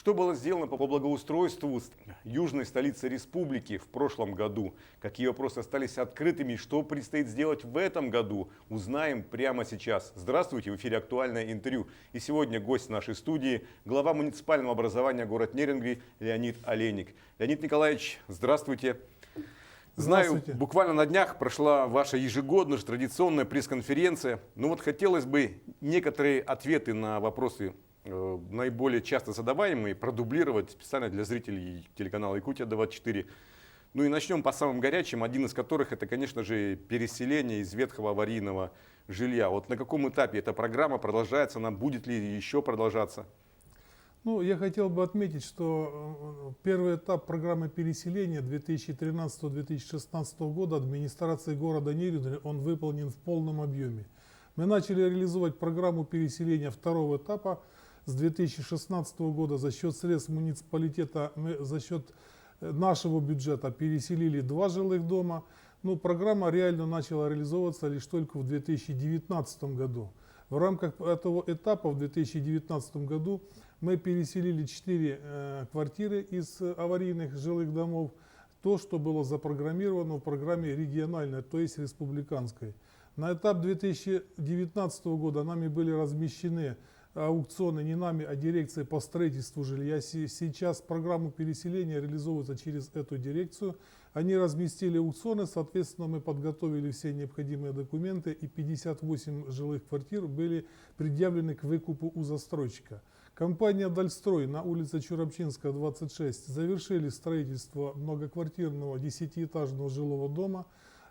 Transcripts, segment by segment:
Что было сделано по благоустройству южной столицы республики в прошлом году? Какие вопросы остались открытыми? Что предстоит сделать в этом году? Узнаем прямо сейчас. Здравствуйте, в эфире актуальное интервью. И сегодня гость нашей студии, глава муниципального образования город Нерюнгри Леонид Олейник. Леонид Николаевич, здравствуйте. Знаю, буквально на днях прошла ваша ежегодная традиционная пресс-конференция. Но вот хотелось бы некоторые ответы на вопросы, наиболее часто задаваемые, продублировать специально для зрителей телеканала Якутия-24. Ну и начнем по самым горячим, один из которых это, конечно же, переселение из ветхого аварийного жилья. Вот на каком этапе эта программа продолжается, она будет ли еще продолжаться? Ну, я хотел бы отметить, что первый этап программы переселения 2013-2016 года администрации города Нерюнгри, он выполнен в полном объеме. Мы начали реализовать программу переселения второго этапа с 2016 года за счет средств муниципалитета, мы за счет нашего бюджета переселили 2 жилых дома. Но программа реально начала реализовываться лишь только в 2019 году. В рамках этого этапа в 2019 году мы переселили 4 квартиры из аварийных жилых домов, то, что было запрограммировано в программе региональной, то есть республиканской. На этап 2019 года нами были размещены аукционы не нами, а дирекцией по строительству жилья. Сейчас программу переселения реализовывается через эту дирекцию. Они разместили аукционы, соответственно, мы подготовили все необходимые документы, и 58 жилых квартир были предъявлены к выкупу у застройщика. Компания «Дальстрой» на улице Чурапчинская, 26 завершили строительство многоквартирного 10-этажного жилого дома.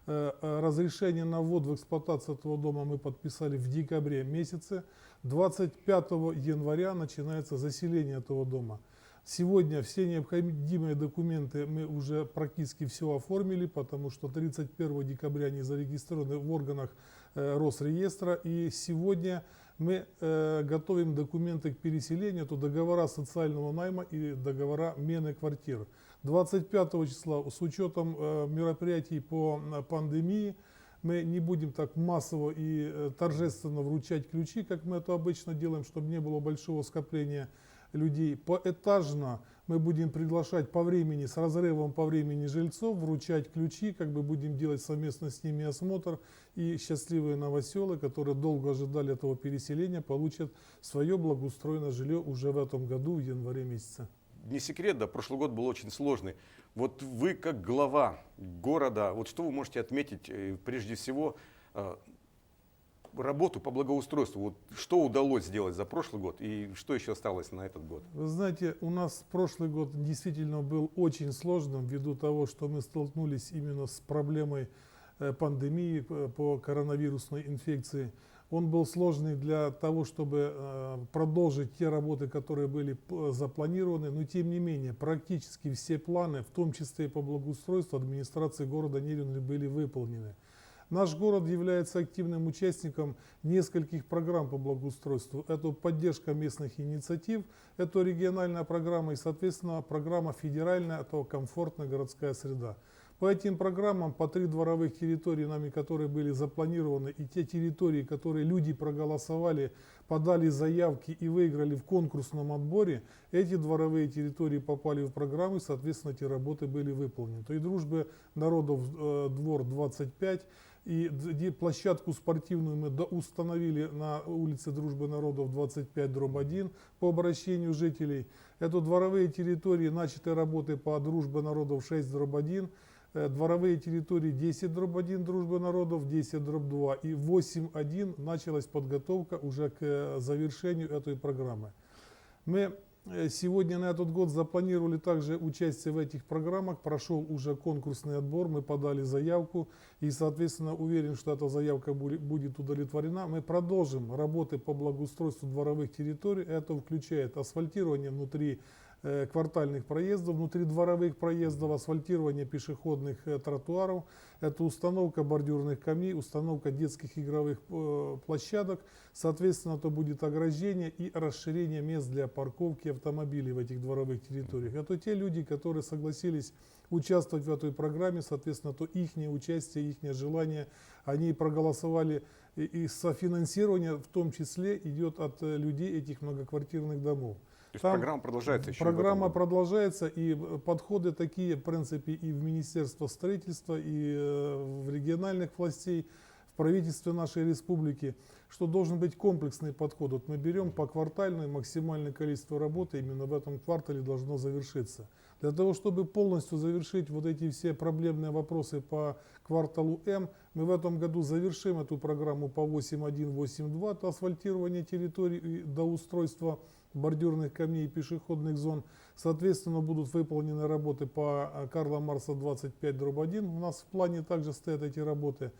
Разрешение на ввод в эксплуатацию этого дома мы подписали в декабре месяце. 25 января начинается заселение этого дома. Сегодня все необходимые документы мы уже практически все оформили, потому что 31 декабря они зарегистрированы в органах Росреестра. И сегодня мы готовим документы к переселению, это договора социального найма и договора мены квартир. 25 числа с учетом мероприятий по пандемии мы не будем так массово и торжественно вручать ключи, как мы это обычно делаем, чтобы не было большого скопления людей. Поэтажно мы будем приглашать по времени, с разрывом по времени жильцов, вручать ключи, как бы будем делать совместно с ними осмотр. И счастливые новоселы, которые долго ожидали этого переселения, получат свое благоустроенное жилье уже в этом году, в январе месяце. Не секрет, да, прошлый год был очень сложный. Вот вы, как глава города, вот что вы можете отметить, прежде всего, работу по благоустройству? Вот что удалось сделать за прошлый год и что еще осталось на этот год? Вы знаете, у нас прошлый год действительно был очень сложным, ввиду того, что мы столкнулись именно с проблемой пандемии по коронавирусной инфекции. Он был сложный для того, чтобы продолжить те работы, которые были запланированы, но тем не менее практически все планы, в том числе и по благоустройству, администрации города Нерюнгри были выполнены. Наш город является активным участником нескольких программ по благоустройству. Это поддержка местных инициатив, это региональная программа и, соответственно, программа федеральная, это комфортная городская среда. По этим программам, по 3 дворовых территории, нами, которые были запланированы, и те территории, которые люди проголосовали, подали заявки и выиграли в конкурсном отборе, эти дворовые территории попали в программу, и, соответственно, эти работы были выполнены. То и «Дружбы народов» двор 25, и площадку спортивную мы установили на улице Дружбы народов 25/1 по обращению жителей. Это дворовые территории, начаты работы по Дружбе народов 6/1, дворовые территории 10/1 Дружбы народов, 10/2 и 8/1 началась подготовка уже к завершению этой программы. Мы сегодня на этот год запланировали также участие в этих программах, прошел уже конкурсный отбор, мы подали заявку и, соответственно, уверен, что эта заявка будет удовлетворена. Мы продолжим работы по благоустройству дворовых территорий, это включает асфальтирование внутри квартальных проездов, внутридворовых проездов, асфальтирование пешеходных тротуаров, это установка бордюрных камней, установка детских игровых площадок, соответственно, это будет ограждение и расширение мест для парковки автомобилей в этих дворовых территориях. Это те люди, которые согласились участвовать в этой программе, соответственно, то их участие, их желание, они проголосовали, и софинансирование в том числе идет от людей этих многоквартирных домов. есть Там программа продолжается еще Программа и в этом году. продолжается, и подходы такие, в принципе, и в Министерство строительства, и в региональных властей, в правительстве нашей республики, что должен быть комплексный подход. Вот мы берем поквартально, максимальное количество работы именно в этом квартале должно завершиться. Для того, чтобы полностью завершить вот эти все проблемные вопросы по кварталу М, мы в этом году завершим эту программу по 8.1, 8.2, это асфальтирование территорий и до устройства бордюрных камней и пешеходных зон. Соответственно, будут выполнены работы по Карла Марса 25/1. У нас в плане также стоят эти работы.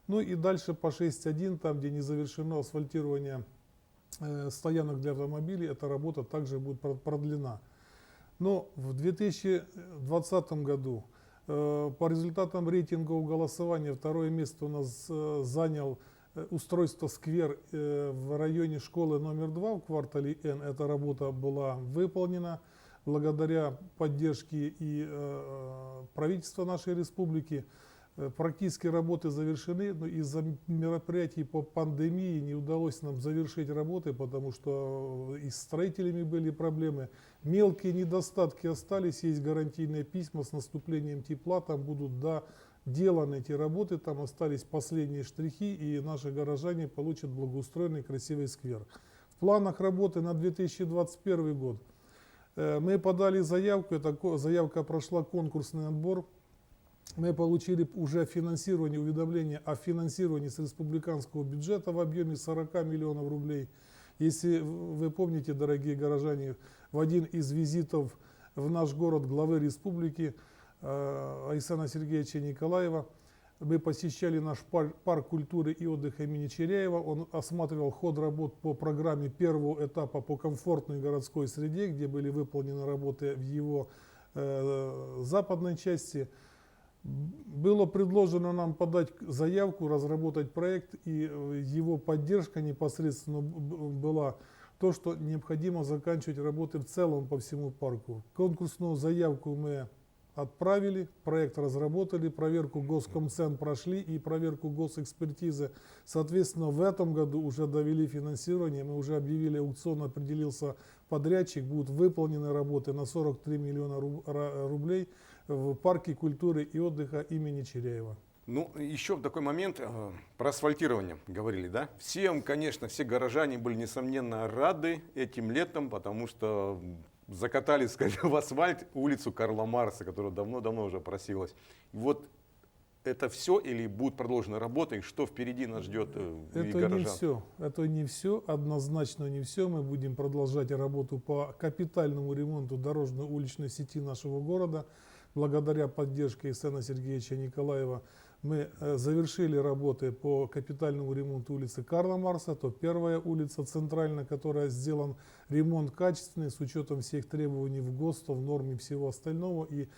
Ну и дальше по 6.1, там, где не завершено асфальтирование стоянок для автомобилей, эта работа также будет продлена. Но в 2020 году по результатам рейтингового голосования второе место у нас занял устройство сквер в районе школы номер 2 в квартале Н. Эта работа была выполнена благодаря поддержке и правительства нашей республики. Практически работы завершены, но из-за мероприятий по пандемии не удалось нам завершить работы, потому что и с строителями были проблемы. Мелкие недостатки остались, есть гарантийные письма с наступлением тепла, там будут доделаны эти работы, там остались последние штрихи, и наши горожане получат благоустроенный красивый сквер. В планах работы на 2021 год мы подали заявку, эта заявка прошла конкурсный отбор. Мы получили уже финансирование, уведомление о финансировании с республиканского бюджета в объеме 40 миллионов рублей. Если вы помните, дорогие горожане, в один из визитов в наш город главы республики Александра Сергеевича Николаева мы посещали наш парк культуры и отдыха имени Черяева. Он осматривал ход работ по программе первого этапа по комфортной городской среде, где были выполнены работы в его западной части. Было предложено нам подать заявку, разработать проект, и его поддержка непосредственно была то, что необходимо заканчивать работы в целом по всему парку. Конкурсную заявку мы отправили, проект разработали, проверку Госкомцен прошли и проверку госэкспертизы. Соответственно, в этом году уже довели финансирование, мы уже объявили аукцион, определился подрядчик, будут выполнены работы на 43 миллиона рублей в парке культуры и отдыха имени Черяева. Ну, еще такой момент, про асфальтирование говорили, да? Всем, конечно, все горожане были, несомненно, рады этим летом, потому что закатали, скажем, в асфальт улицу Карла Марса, которая давно-давно уже просилась. Вот это все или будут продолжены работы, и что впереди нас ждет и горожан? Это не все, однозначно не все. Мы будем продолжать работу по капитальному ремонту дорожно-уличной сети нашего города. Благодаря поддержке Александра Сергеевича Николаева мы завершили работы по капитальному ремонту улицы Карла Марса. Это первая улица центральная, которая сделан ремонт качественный с учетом всех требований в ГОСТ, в норме всего остального. И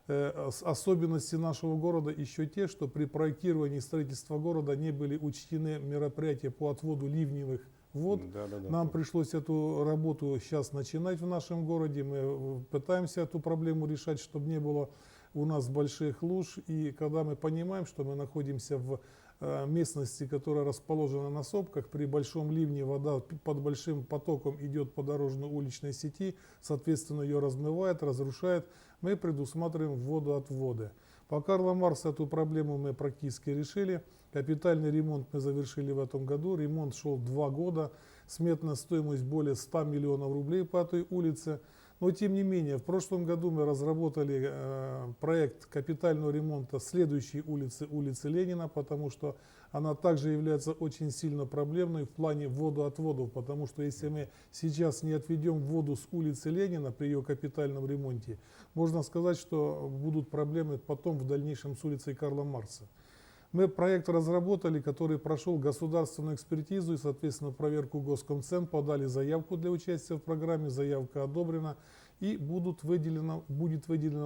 особенности нашего города еще те, что при проектировании строительства города не были учтены мероприятия по отводу ливневых вод. Нам пришлось эту работу сейчас начинать в нашем городе. Мы пытаемся эту проблему решать, чтобы не было у нас больших луж. И когда мы понимаем, что мы находимся в местности, которая расположена на сопках, при большом ливне вода под большим потоком идет по дорожно-уличной сети, соответственно ее размывает, разрушает, мы предусматриваем водоотводы. По Карла Марса эту проблему мы практически решили. Капитальный ремонт мы завершили в этом году. Ремонт шел 2 года. Сметная стоимость более 100 миллионов рублей по этой улице. Но тем не менее, в прошлом году мы разработали проект капитального ремонта следующей улицы, улицы Ленина, потому что она также является очень сильно проблемной в плане водоотводов, потому что если мы сейчас не отведем воду с улицы Ленина при ее капитальном ремонте, можно сказать, что будут проблемы потом в дальнейшем с улицей Карла Марса. Мы проект разработали, который прошел государственную экспертизу и, соответственно, проверку Госкомцен, подали заявку для участия в программе, заявка одобрена и будет выделено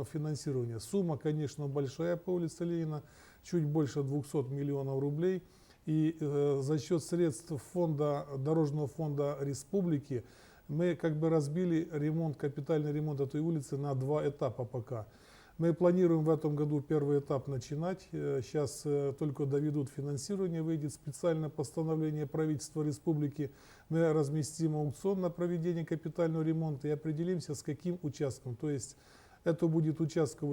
финансирование. Сумма, конечно, большая по улице Ленина, чуть больше 200 миллионов рублей. И за счет средств Дорожного фонда республики мы как бы разбили капитальный ремонт этой улицы на 2 этапа пока. Мы планируем в этом году первый этап начинать. Сейчас только доведут финансирование, выйдет специальное постановление правительства республики. Мы разместим аукцион на проведение капитального ремонта и определимся, с каким участком. То есть это будет участок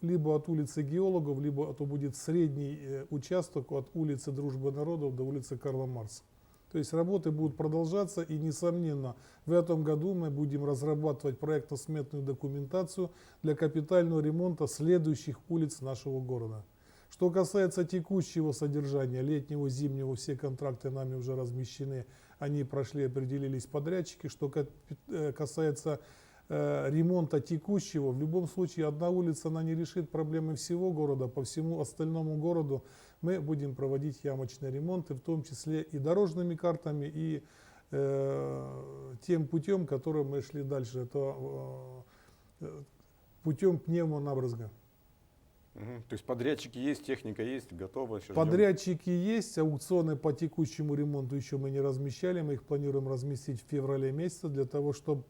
либо от улицы Геологов, либо это будет средний участок от улицы Дружбы народов до улицы Карла Маркса. То есть работы будут продолжаться, и, несомненно, в этом году мы будем разрабатывать проектно-сметную документацию для капитального ремонта следующих улиц нашего города. Что касается текущего содержания, летнего, зимнего, все контракты нами уже размещены, они прошли, определились подрядчики. Что касается ремонта текущего, в любом случае одна улица, она не решит проблемы всего города. По всему остальному городу мы будем проводить ямочные ремонты, в том числе и дорожными картами, и тем путем, которым мы шли дальше, это путем пневмонабрызга. То есть подрядчики есть, техника есть, готова. Подрядчики есть, аукционы по текущему ремонту еще мы не размещали, мы их планируем разместить в феврале месяце для того, чтобы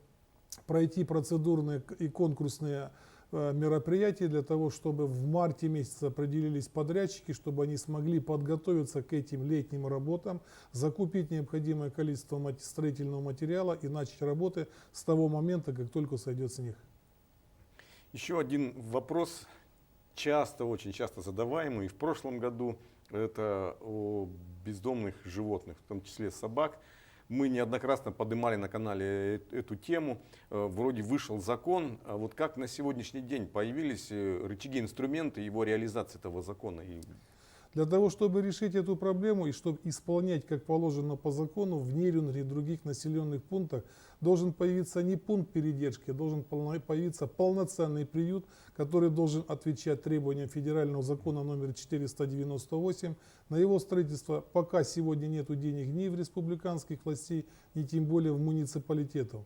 пройти процедурные и конкурсные мероприятия, для того, чтобы в марте месяце определились подрядчики, чтобы они смогли подготовиться к этим летним работам, закупить необходимое количество строительного материала и начать работы с того момента, как только сойдет снег. Еще один вопрос, очень часто задаваемый. В прошлом году это о бездомных животных, в том числе собак. Мы неоднократно поднимали на канале эту тему. Вроде вышел закон. А вот как на сегодняшний день появились рычаги, инструменты его реализации этого закона? Для того, чтобы решить эту проблему и чтобы исполнять, как положено по закону, в Нерюнгри и других населенных пунктах должен появиться не пункт передержки, а должен появиться полноценный приют, который должен отвечать требованиям федерального закона номер 498. На его строительство пока сегодня нет денег ни в республиканских властей, ни тем более в муниципалитетов.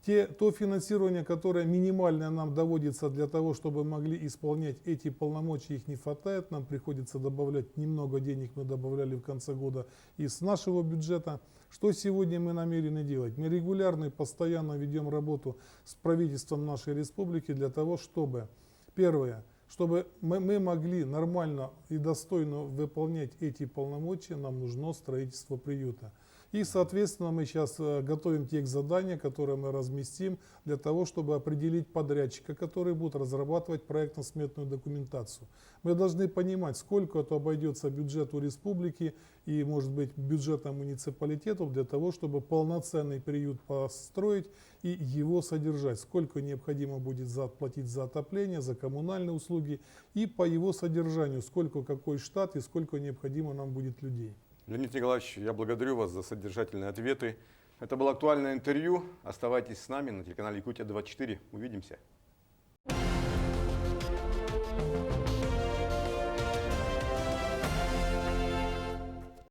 То финансирование, которое минимальное нам доводится для того, чтобы могли исполнять эти полномочия, их не хватает. Нам приходится добавлять немного денег, мы добавляли в конце года из нашего бюджета. Что сегодня мы намерены делать? Мы регулярно и постоянно ведем работу с правительством нашей республики для того, чтобы, первое, чтобы мы могли нормально и достойно выполнять эти полномочия, нам нужно строительство приюта. И, соответственно, мы сейчас готовим текст задания, которые мы разместим для того, чтобы определить подрядчика, который будет разрабатывать проектно-сметную документацию. Мы должны понимать, сколько это обойдется бюджету республики и, может быть, бюджетам муниципалитетов для того, чтобы полноценный приют построить и его содержать. Сколько необходимо будет заплатить за отопление, за коммунальные услуги и по его содержанию, сколько какой штат и сколько необходимо нам будет людей. Леонид Николаевич, я благодарю вас за содержательные ответы. Это было актуальное интервью. Оставайтесь с нами на телеканале Якутия 24. Увидимся.